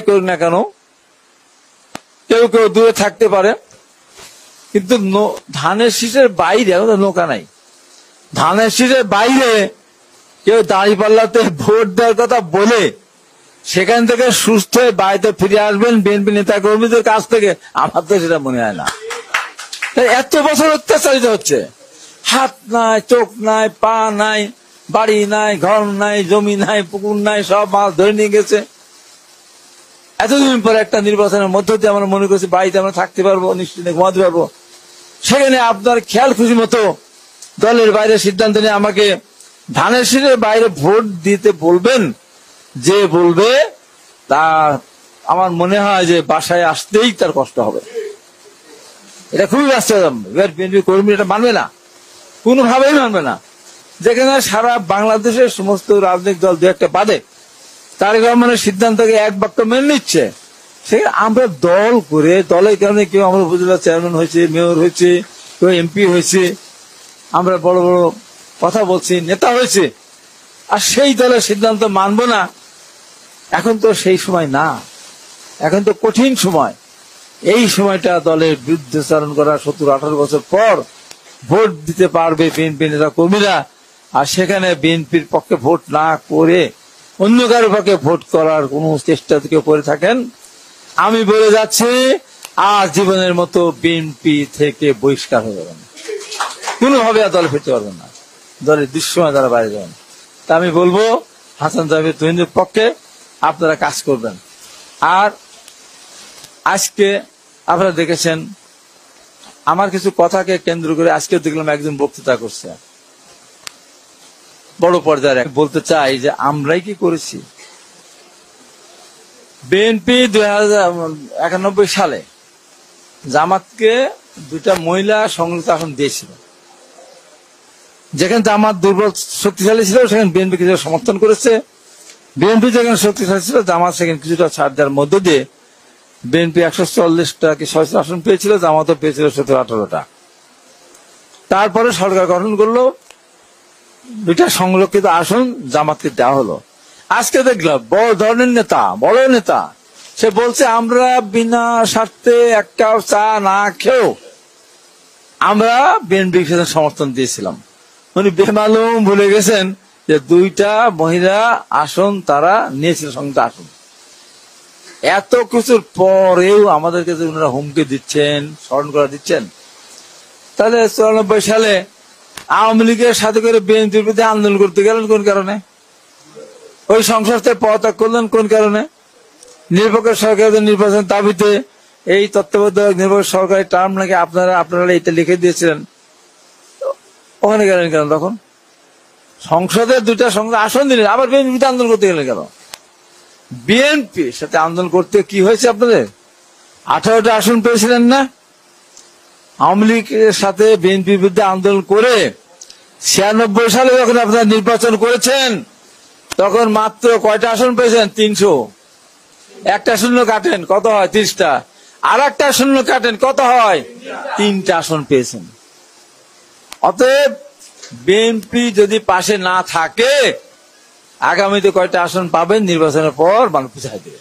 করুক না কেন, কেউ কেউ দূরে থাকতে পারে, কিন্তু ধানের শীষের বাইরে নৌকা নাই। ধানের শীষের বাইরে কেউ দাঁড়িপাল্লাতে ভোট দেওয়ার কথা বলে সেখান থেকে সুস্থ হয়ে বাড়িতে ফিরে আসবেন বিএনপি নেতা কর্মীদের কাছ থেকে, আমার তো সেটা মনে হয় না। এত বছর অত্যাচারিত হচ্ছে, হাত নাই, চোখ নাই, পা নাই, বাড়ি নাই, ঘর নাই, জমি নাই, পুকুর নাই, সব মাছ ধরে নিয়ে গেছে। এতদিন পরে একটা নির্বাচনের মধ্য দিয়ে আমরা মনে করছি বাড়িতে আমরা থাকতে পারবো, নিশ্চিন্তে ঘুমাতে পারবো। সেখানে আপনার খেয়াল খুশি মতো দলের বাইরে সিদ্ধান্ত নিয়ে আমাকে ধানের শীষের বাইরে ভোট দিতে বলবেন। যে বলবে তা আমার মনে হয় যে বাসায় আসতেই তার কষ্ট হবে। এটা খুবই বাস্তব। এবার বিএনপি কর্মী এটা মানবে না, কোনোভাবেই মানবে না। যেখানে সারা বাংলাদেশের সমস্ত রাজনৈতিক দল দু একটা বাদে তারেক রহমানের সিদ্ধান্তকে এক বাক্য মেনে নিচ্ছে, সেখানে আমরা দল করে দলের কারণে কেউ আমরা উপজেলা চেয়ারম্যান হয়েছে, মেয়র হয়েছে, কেউ এমপি হয়েছে, আমরা বড় বড় কথা বলছি, নেতা হয়েছে, আর সেই দলের সিদ্ধান্ত মানবো না। এখন তো সেই সময় না, এখন তো কঠিন সময়। এই সময়টা দলের বিরুদ্ধাচরণ করা 17-18 বছর পর ভোট দিতে পারবে বিএনপি নেতা কর্মীরা, আর সেখানে বিএনপির পক্ষে ভোট না করে অন্য কারো পক্ষে ভোট করার কোন চেষ্টা কেউ করে থাকেন, আমি বলে যাচ্ছি আর জীবনের মতো বিএনপি থেকে বহিষ্কার হয়ে যাবেন, কোনোভাবে আর দলে ফিরতে পারবেন না, দলের দৃশ্যময় দ্বারা বাইরে যাবেন। তা আমি বলবো হাসান জাহাঙ্গীর তহিদের পক্ষে আপনারা কাজ করবেন। আর আজকে আপনারা দেখেছেন আমার কিছু কথাকে কেন্দ্র করে আজকে দেখলাম একজন বক্তৃতা করছে বড় পর্যায়ে। বলতে চাই যে আমরাই কি করেছি। বিএনপি 1991 সালে জামাতকে 2টা মহিলা সংরক্ষিত আসন দিয়েছিল। যেখানে জামাত দুর্বল শক্তিশালী ছিল সেখানে বিএনপি কিছু সমর্থন করেছে, বিএনপি যেখানে শক্তিশালী ছিল জামাত সেখানে কিছুটা ছাড় দেওয়ার মধ্য দিয়ে বিএনপি 140টা কি 600 আসন পেয়েছিল, জামাতও পেয়েছিল 17-18টা। তারপরে সরকার গঠন করলো, 2টা সংরক্ষিত আসন জামাতকে দেওয়া হলো। আজকে দেখলাম বড় ধরনের নেতা, বড় নেতা, সে বলছে আমরা বিনা স্বার্থে এক কাপ চা না খেয়েও আমরা বিএনপি সমর্থন দিয়েছিলাম। উনি বেমালুম ভুলে গেছেন যে 2টা মহিলা আসন তারা নিয়েছিল, সংযুক্ত আসন। এত কিছুর পরেও আমাদেরকে যে ওনারা হুমকি দিচ্ছেন, স্মরণ করা দিচ্ছেন, তাহলে 94 সালে আওয়ামী লীগের সাথে করে বিএনপির বিরুদ্ধে আন্দোলন করতে গেলেন কোন কারণে? ওই সংসদ থেকে পদত্যাগ করলেন কোন কারণে? নিরপেক্ষ সরকারের নির্বাচন দাবিতে এই তত্ত্বাবধায়ক নিরপেক্ষ সরকারি টার্ম নাকি আপনারা এটা লিখে দিয়েছিলেন, ওখানে গেলেন কেন? তখন সংসদের 2টা আসন দিলেন, আবার বিএনপিতে আন্দোলন করতে গেলেন কেন? বিএনপির সাথে আন্দোলন করতে কি হয়েছে আপনাদের? 18টা আসন পেয়েছিলেন না? আওয়ামী লীগের সাথে বিএনপির বিরুদ্ধে আন্দোলন করে 96 সালে যখন আপনারা নির্বাচন করেছেন তখন মাত্র কয়টা আসন পেয়েছেন? 300। একটা শূন্য কাটেন কত হয়? 30টা। আর একটা শূন্য কাটেন কত হয়? 3টা আসন পেয়েছেন। অতএব বিএনপি যদি পাশে না থাকে আগামীতে কয়টা আসন পাবেন নির্বাচনের পর মানুষ বুঝাই দেবে।